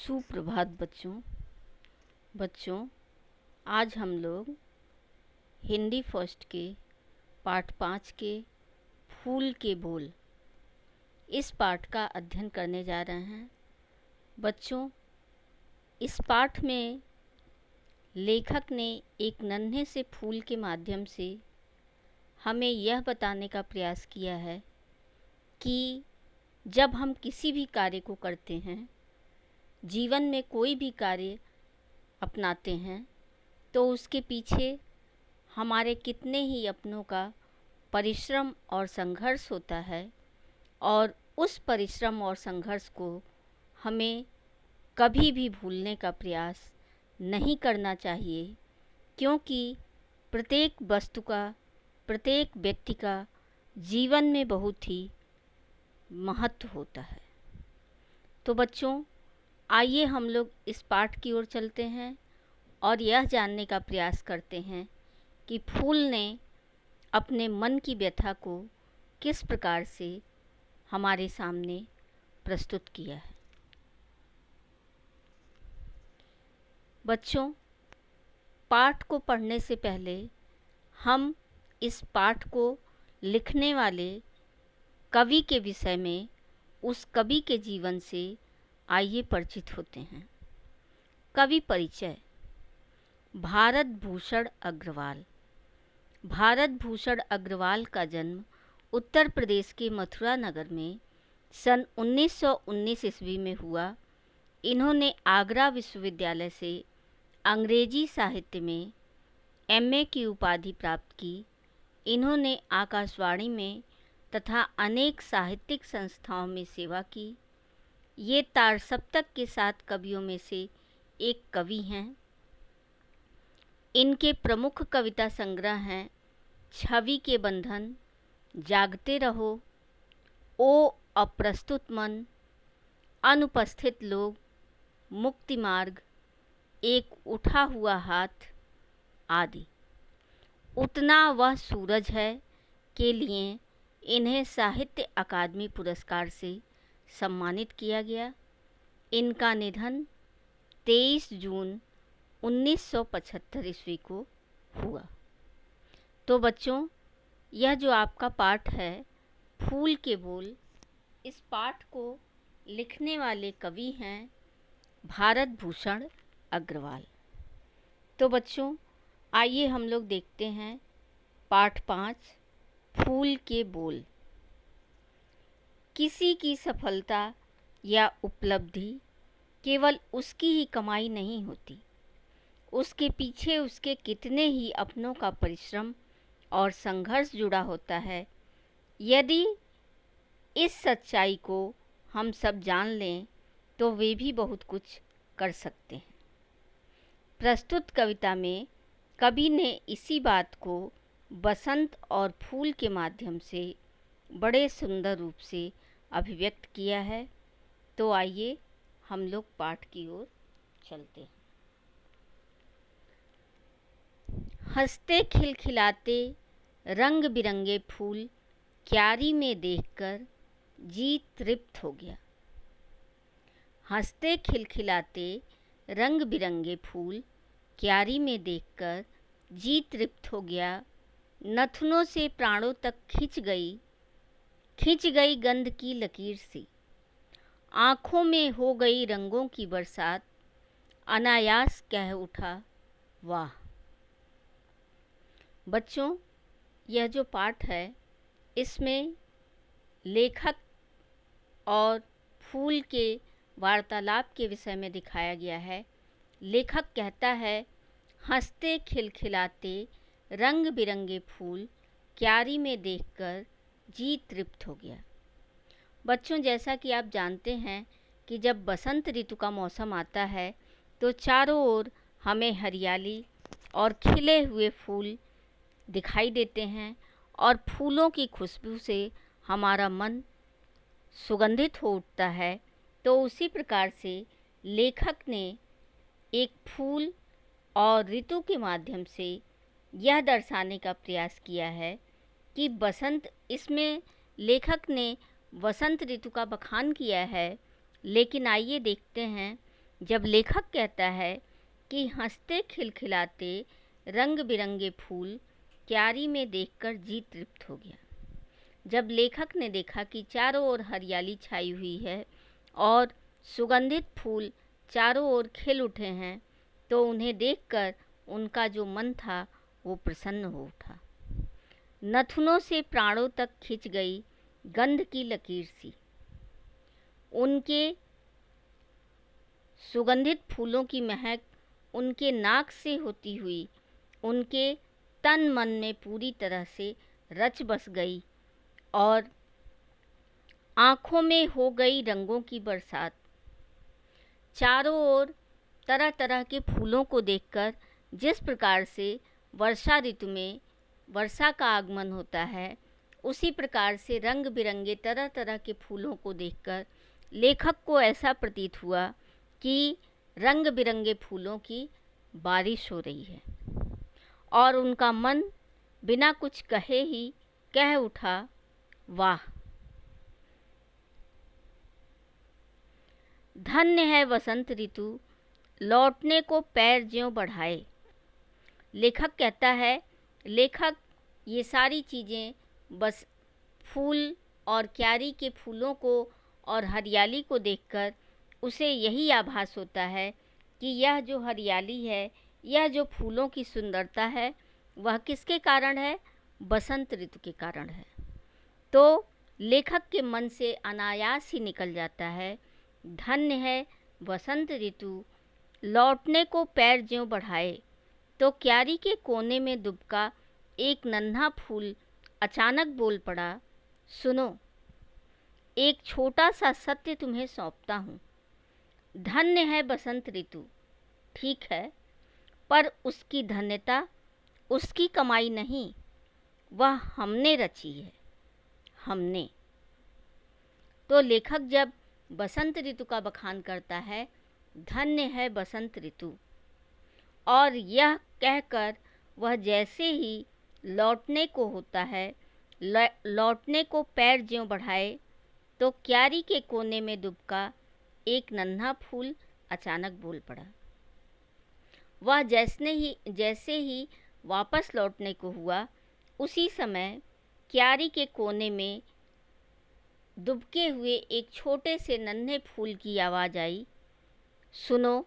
सुप्रभात बच्चों आज हम लोग हिंदी फर्स्ट के पाठ 5 के फूल के बोल इस पाठ का अध्ययन करने जा रहे हैं। बच्चों, इस पाठ में लेखक ने एक नन्हे से फूल के माध्यम से हमें यह बताने का प्रयास किया है कि जब हम किसी भी कार्य को करते हैं, जीवन में कोई भी कार्य अपनाते हैं, तो उसके पीछे हमारे कितने ही अपनों का परिश्रम और संघर्ष होता है और उस परिश्रम और संघर्ष को हमें कभी भी भूलने का प्रयास नहीं करना चाहिए, क्योंकि प्रत्येक वस्तु का, प्रत्येक व्यक्ति का जीवन में बहुत ही महत्व होता है। तो बच्चों, आइए हम लोग इस पाठ की ओर चलते हैं और यह जानने का प्रयास करते हैं कि फूल ने अपने मन की व्यथा को किस प्रकार से हमारे सामने प्रस्तुत किया है। बच्चों, पाठ को पढ़ने से पहले हम इस पाठ को लिखने वाले कवि के विषय में, उस कवि के जीवन से आइए परिचित होते हैं। कवि परिचय। भारत भूषण अग्रवाल। भारत भूषण अग्रवाल का जन्म उत्तर प्रदेश के मथुरा नगर में सन 1919 ईस्वी में हुआ। इन्होंने आगरा विश्वविद्यालय से अंग्रेजी साहित्य में एमए की उपाधि प्राप्त की। इन्होंने आकाशवाणी में तथा अनेक साहित्यिक संस्थाओं में सेवा की। ये तारसप्तक के 7 कवियों में से एक कवि हैं। इनके प्रमुख कविता संग्रह हैं छवि के बंधन, जागते रहो, ओ अप्रस्तुत मन, अनुपस्थित लोग, मुक्ति मार्ग, एक उठा हुआ हाथ आदि। उतना वह सूरज है के लिए इन्हें साहित्य अकादमी पुरस्कार से सम्मानित किया गया। इनका निधन 23 जून 1975 ईस्वी को हुआ। तो बच्चों, यह जो आपका पाठ है फूल के बोल, इस पाठ को लिखने वाले कवि हैं भारत भूषण अग्रवाल। तो बच्चों, आइए हम लोग देखते हैं पाठ 5 फूल के बोल। किसी की सफलता या उपलब्धि केवल उसकी ही कमाई नहीं होती, उसके पीछे उसके कितने ही अपनों का परिश्रम और संघर्ष जुड़ा होता है। यदि इस सच्चाई को हम सब जान लें तो वे भी बहुत कुछ कर सकते हैं। प्रस्तुत कविता में कवि ने इसी बात को बसंत और फूल के माध्यम से बड़े सुंदर रूप से अभिव्यक्त किया है। तो आइए हम लोग पाठ की ओर चलते हैं। हंसते खिलखिलाते रंग बिरंगे फूल क्यारी में देखकर जी तृप्त हो गया। हंसते खिलखिलाते रंग बिरंगे फूल क्यारी में देखकर जी तृप्त हो गया। नथुनों से प्राणों तक खिंच गई गंध की लकीर सी। आँखों में हो गई रंगों की बरसात, अनायास कह उठा वाह। बच्चों, यह जो पाठ है इसमें लेखक और फूल के वार्तालाप के विषय में दिखाया गया है। लेखक कहता है, हंसते खिलखिलाते रंग बिरंगे फूल क्यारी में देखकर जी तृप्त हो गया। बच्चों, जैसा कि आप जानते हैं कि जब बसंत ऋतु का मौसम आता है तो चारों ओर हमें हरियाली और खिले हुए फूल दिखाई देते हैं और फूलों की खुशबू से हमारा मन सुगंधित हो उठता है। तो उसी प्रकार से लेखक ने एक फूल और ऋतु के माध्यम से यह दर्शाने का प्रयास किया है कि बसंत, इसमें लेखक ने वसंत ऋतु का बखान किया है। लेकिन आइए देखते हैं जब लेखक कहता है कि हंसते खिलखिलाते रंग बिरंगे फूल क्यारी में देखकर जी तृप्त हो गया। जब लेखक ने देखा कि चारों ओर हरियाली छाई हुई है और सुगंधित फूल चारों ओर खिल उठे हैं, तो उन्हें देखकर उनका जो मन था वो प्रसन्न हो उठा। नथुनों से प्राणों तक खिंच गई गंध की लकीर सी। उनके सुगंधित फूलों की महक उनके नाक से होती हुई उनके तन मन में पूरी तरह से रच बस गई और आँखों में हो गई रंगों की बरसात। चारों ओर तरह तरह के फूलों को देखकर जिस प्रकार से वर्षा ऋतु में वर्षा का आगमन होता है, उसी प्रकार से रंग बिरंगे तरह तरह के फूलों को देखकर लेखक को ऐसा प्रतीत हुआ कि रंग बिरंगे फूलों की बारिश हो रही है और उनका मन बिना कुछ कहे ही कह उठा, वाह, धन्य है वसंत ऋतु, लौटने को पैर ज्यों बढ़ाए। लेखक कहता है, लेखक ये सारी चीज़ें बस फूल और क्यारी के फूलों को और हरियाली को देखकर उसे यही आभास होता है कि यह जो हरियाली है, यह जो फूलों की सुंदरता है, वह किसके कारण है? बसंत ऋतु के कारण है। तो लेखक के मन से अनायास ही निकल जाता है, धन्य है वसंत ऋतु, लौटने को पैर ज्यों बढ़ाए। तो क्यारी के कोने में दुबका एक नन्हा फूल अचानक बोल पड़ा, सुनो, एक छोटा सा सत्य तुम्हें सौंपता हूँ। धन्य है बसंत ऋतु, ठीक है, पर उसकी धन्यता उसकी कमाई नहीं, वह हमने रची है, हमने। तो लेखक जब बसंत ऋतु का बखान करता है, धन्य है बसंत ऋतु, और यह कहकर वह जैसे ही लौटने को होता है, लौटने को पैर ज्यों बढ़ाए, तो क्यारी के कोने में दुबका एक नन्हा फूल अचानक बोल पड़ा। वह जैसे ही वापस लौटने को हुआ, उसी समय क्यारी के कोने में दुबके हुए एक छोटे से नन्हे फूल की आवाज़ आई, सुनो।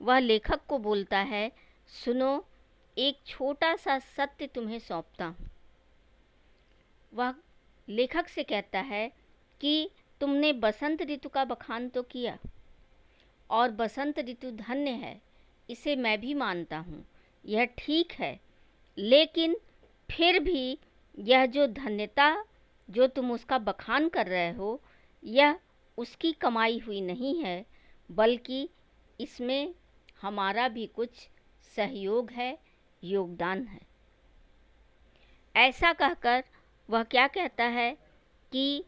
वह लेखक को बोलता है, सुनो, एक छोटा सा सत्य तुम्हें सौंपता हूँ। वह लेखक से कहता है कि तुमने बसंत ऋतु का बखान तो किया और बसंत ऋतु धन्य है, इसे मैं भी मानता हूँ, यह ठीक है, लेकिन फिर भी यह जो धन्यता जो तुम उसका बखान कर रहे हो, यह उसकी कमाई हुई नहीं है, बल्कि इसमें हमारा भी कुछ सहयोग है, योगदान है। ऐसा कहकर वह क्या कहता है कि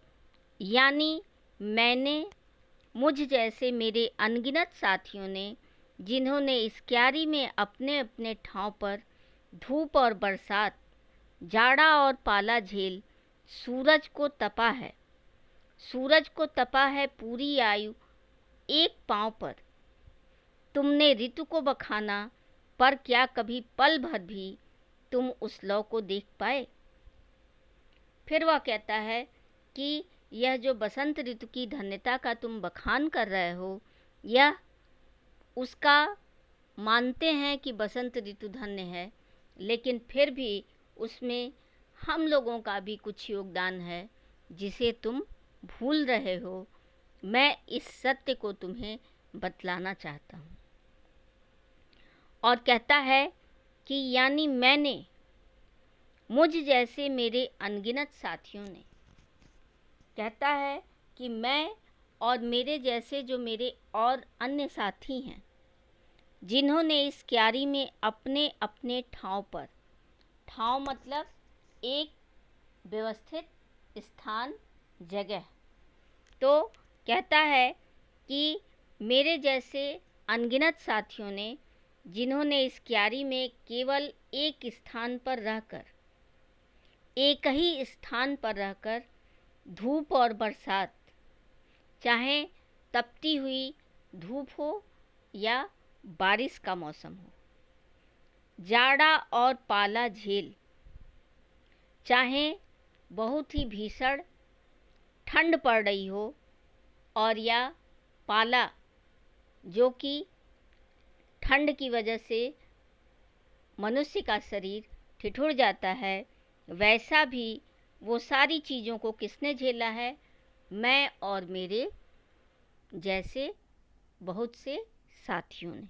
यानी मैंने, मुझ जैसे मेरे अनगिनत साथियों ने, जिन्होंने इस क्यारी में अपने अपने ठाव पर धूप और बरसात, जाड़ा और पाला झेल सूरज को तपा है, सूरज को तपा है पूरी आयु एक पाँव पर। तुमने ऋतु को बखाना, पर क्या कभी पल भर भी तुम उस लौ को देख पाए? फिर वह कहता है कि यह जो बसंत ऋतु की धन्यता का तुम बखान कर रहे हो, यह उसका मानते हैं कि बसंत ऋतु धन्य है, लेकिन फिर भी उसमें हम लोगों का भी कुछ योगदान है, जिसे तुम भूल रहे हो। मैं इस सत्य को तुम्हें बतलाना चाहता हूँ। और कहता है कि यानी मैंने, मुझ जैसे मेरे अनगिनत साथियों ने, कहता है कि मैं और मेरे जैसे जो मेरे और अन्य साथी हैं, जिन्होंने इस क्यारी में अपने अपने ठाव पर, ठाव मतलब एक व्यवस्थित स्थान, जगह, तो कहता है कि मेरे जैसे अनगिनत साथियों ने, जिन्होंने इस क्यारी में केवल एक स्थान पर रहकर, एक ही स्थान पर रहकर धूप और बरसात, चाहे तपती हुई धूप हो या बारिश का मौसम हो, जाड़ा और पाला झेल, चाहे बहुत ही भीषण ठंड पड़ रही हो और या पाला जो कि ठंड की वजह से मनुष्य का शरीर ठिठुर जाता है, वैसा भी वो सारी चीज़ों को किसने झेला है? मैं और मेरे जैसे बहुत से साथियों ने।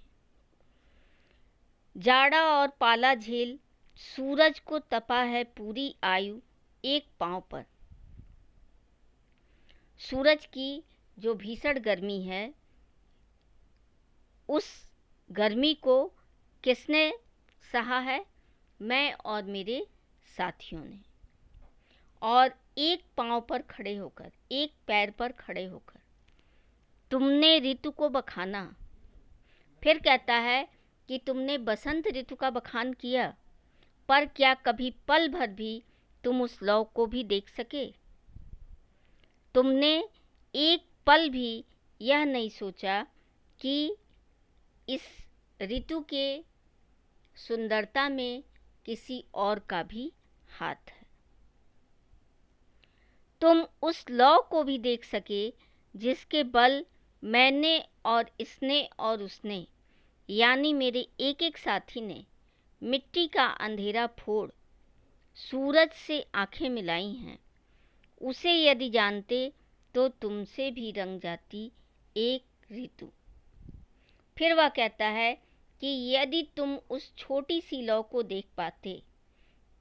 जाड़ा और पाला झेल, सूरज को तपा है पूरी आयु एक पाँव पर। सूरज की जो भीषण गर्मी है, उस गर्मी को किसने सहा है? मैं और मेरे साथियों ने। और एक पाँव पर खड़े होकर, एक पैर पर खड़े होकर तुमने ऋतु को बखाना। फिर कहता है कि तुमने बसंत ऋतु का बखान किया, पर क्या कभी पल भर भी तुम उस लौ को भी देख सके? तुमने एक पल भी यह नहीं सोचा कि इस ऋतु के सुंदरता में किसी और का भी हाथ है। तुम उस लौ को भी देख सके जिसके बल मैंने और इसने और उसने, यानी मेरे एक एक साथी ने मिट्टी का अंधेरा फोड़ सूरज से आंखें मिलाई हैं। उसे यदि जानते तो तुमसे भी रंग जाती एक ऋतु। फिर वह कहता है कि यदि तुम उस छोटी सी लौ को देख पाते,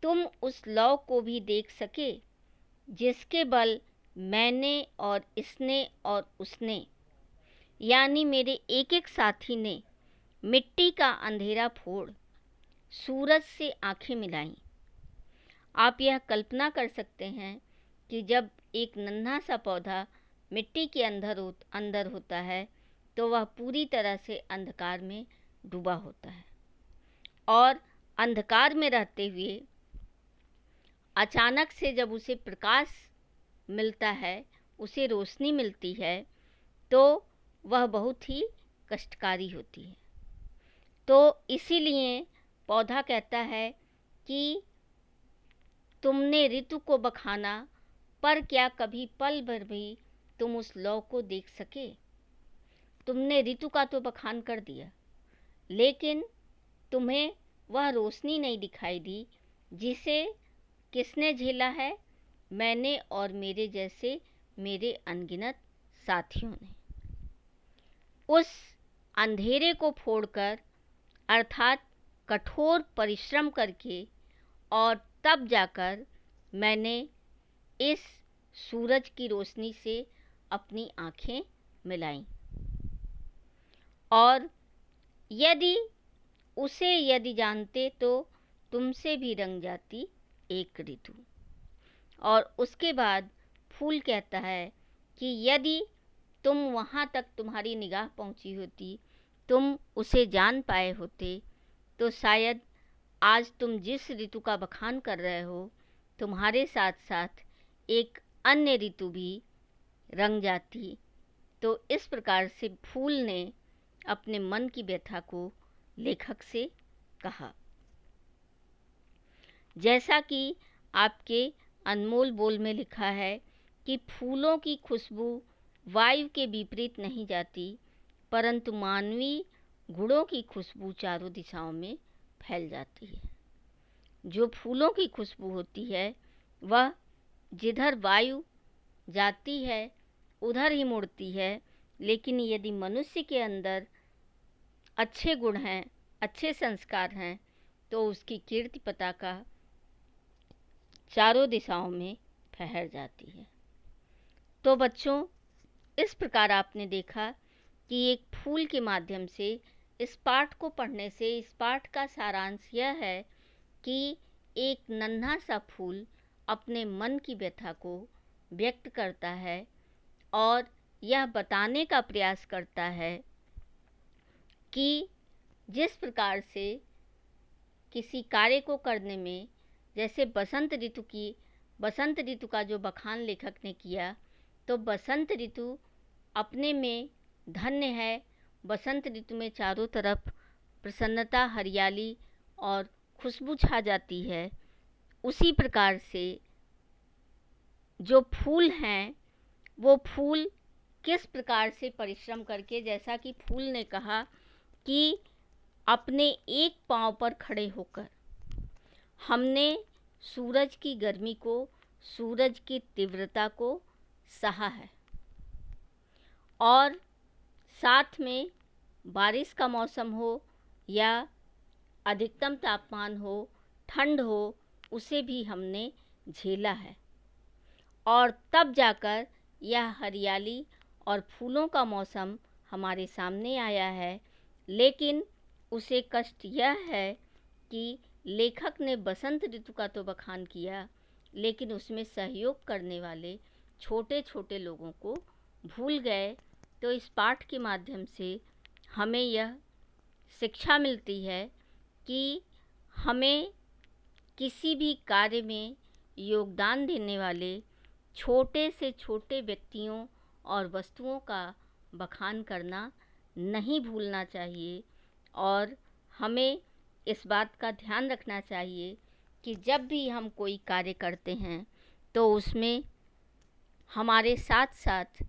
तुम उस लौ को भी देख सके जिसके बल मैंने और इसने और उसने, यानी मेरे एक एक साथी ने मिट्टी का अंधेरा फोड़ सूरज से आंखें मिलाई। आप यह कल्पना कर सकते हैं कि जब एक नन्हा सा पौधा मिट्टी के अंदर होता है तो वह पूरी तरह से अंधकार में डूबा होता है, और अंधकार में रहते हुए अचानक से जब उसे प्रकाश मिलता है, उसे रोशनी मिलती है, तो वह बहुत ही कष्टकारी होती है। तो इसीलिए पौधा कहता है कि तुमने ऋतु को बखाना, पर क्या कभी पल भर भी तुम उस लौ को देख सके? तुमने ऋतु का तो बखान कर दिया, लेकिन तुम्हें वह रोशनी नहीं दिखाई दी जिसे किसने झेला है? मैंने और मेरे जैसे मेरे अनगिनत साथियों ने। उस अंधेरे को फोड़कर, अर्थात कठोर परिश्रम करके, और तब जाकर मैंने इस सूरज की रोशनी से अपनी आँखें मिलाईं। और यदि जानते तो तुमसे भी रंग जाती एक ऋतु। और उसके बाद फूल कहता है कि यदि तुम वहाँ तक तुम्हारी निगाह पहुँची होती, तुम उसे जान पाए होते, तो शायद आज तुम जिस ऋतु का बखान कर रहे हो, तुम्हारे साथ साथ एक अन्य ऋतु भी रंग जाती। तो इस प्रकार से फूल ने अपने मन की व्यथा को लेखक से कहा। जैसा कि आपके अनमोल बोल में लिखा है कि फूलों की खुशबू वायु के विपरीत नहीं जाती, परंतु मानवीय गुणों की खुशबू चारों दिशाओं में फैल जाती है। जो फूलों की खुशबू होती है वह जिधर वायु जाती है उधर ही मुड़ती है, लेकिन यदि मनुष्य के अंदर अच्छे गुण हैं, अच्छे संस्कार हैं, तो उसकी कीर्ति पताका चारों दिशाओं में फहर जाती है। तो बच्चों, इस प्रकार आपने देखा कि एक फूल के माध्यम से इस पाठ को पढ़ने से इस पाठ का सारांश यह है कि एक नन्हा सा फूल अपने मन की व्यथा को व्यक्त करता है और यह बताने का प्रयास करता है कि जिस प्रकार से किसी कार्य को करने में, जैसे बसंत ऋतु का जो बखान लेखक ने किया, तो बसंत ऋतु अपने में धन्य है बसंत ऋतु में चारों तरफ प्रसन्नता, हरियाली और खुशबू छा जाती है, उसी प्रकार से जो फूल हैं वो फूल किस प्रकार से परिश्रम करके, जैसा कि फूल ने कहा कि अपने एक पाँव पर खड़े होकर हमने सूरज की गर्मी को, सूरज की तीव्रता को सहा है, और साथ में बारिश का मौसम हो या अधिकतम तापमान हो, ठंड हो, उसे भी हमने झेला है, और तब जाकर यह हरियाली और फूलों का मौसम हमारे सामने आया है। लेकिन उसे कष्ट यह है कि लेखक ने बसंत ऋतु का तो बखान किया, लेकिन उसमें सहयोग करने वाले छोटे छोटे लोगों को भूल गए। तो इस पाठ के माध्यम से हमें यह शिक्षा मिलती है कि हमें किसी भी कार्य में योगदान देने वाले छोटे से छोटे व्यक्तियों और वस्तुओं का बखान करना नहीं भूलना चाहिए, और हमें इस बात का ध्यान रखना चाहिए कि जब भी हम कोई कार्य करते हैं तो उसमें हमारे साथ साथ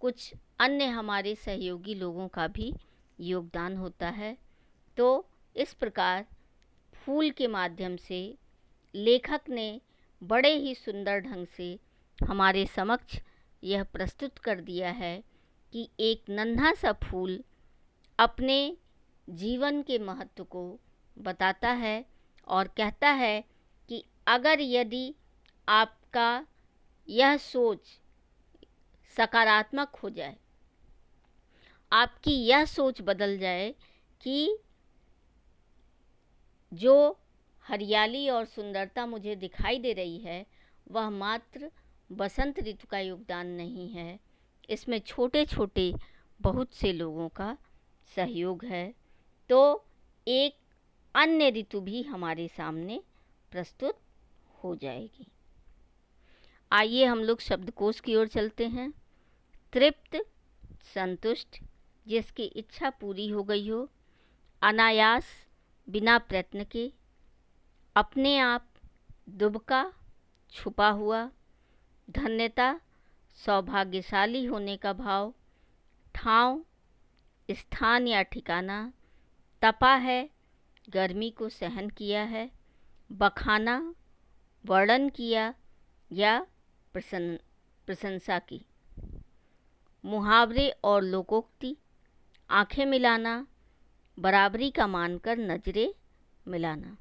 कुछ अन्य हमारे सहयोगी लोगों का भी योगदान होता है। तो इस प्रकार फूल के माध्यम से लेखक ने बड़े ही सुंदर ढंग से हमारे समक्ष यह प्रस्तुत कर दिया है कि एक नन्हा सा फूल अपने जीवन के महत्व को बताता है और कहता है कि अगर यदि आपका यह सोच सकारात्मक हो जाए, आपकी यह सोच बदल जाए कि जो हरियाली और सुंदरता मुझे दिखाई दे रही है वह मात्र बसंत ऋतु का योगदान नहीं है, इसमें छोटे छोटे बहुत से लोगों का सहयोग है, तो एक अन्य ऋतु भी हमारे सामने प्रस्तुत हो जाएगी। आइए हम लोग शब्दकोश की ओर चलते हैं। तृप्त, संतुष्ट, जिसकी इच्छा पूरी हो गई हो, अनायास, बिना प्रयत्न के, अपने आप, दुबका, छुपा हुआ, धन्यता, सौभाग्यशाली होने का भाव, ठाव, स्थान या ठिकाना, तपा है, गर्मी को सहन किया है, बखाना, वर्णन किया या प्रशंसा की, मुहावरे और लोकोक्ति, आंखें मिलाना, बराबरी का मानकर नजरें मिलाना।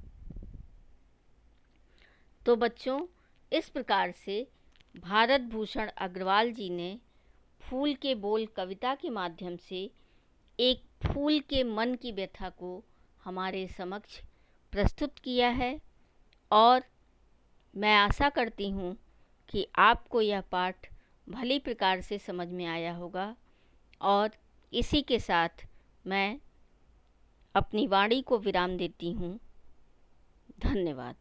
तो बच्चों, इस प्रकार से भारत भूषण अग्रवाल जी ने फूल के बोल कविता के माध्यम से एक फूल के मन की व्यथा को हमारे समक्ष प्रस्तुत किया है, और मैं आशा करती हूँ कि आपको यह पाठ भली प्रकार से समझ में आया होगा। और इसी के साथ मैं अपनी वाणी को विराम देती हूँ। धन्यवाद।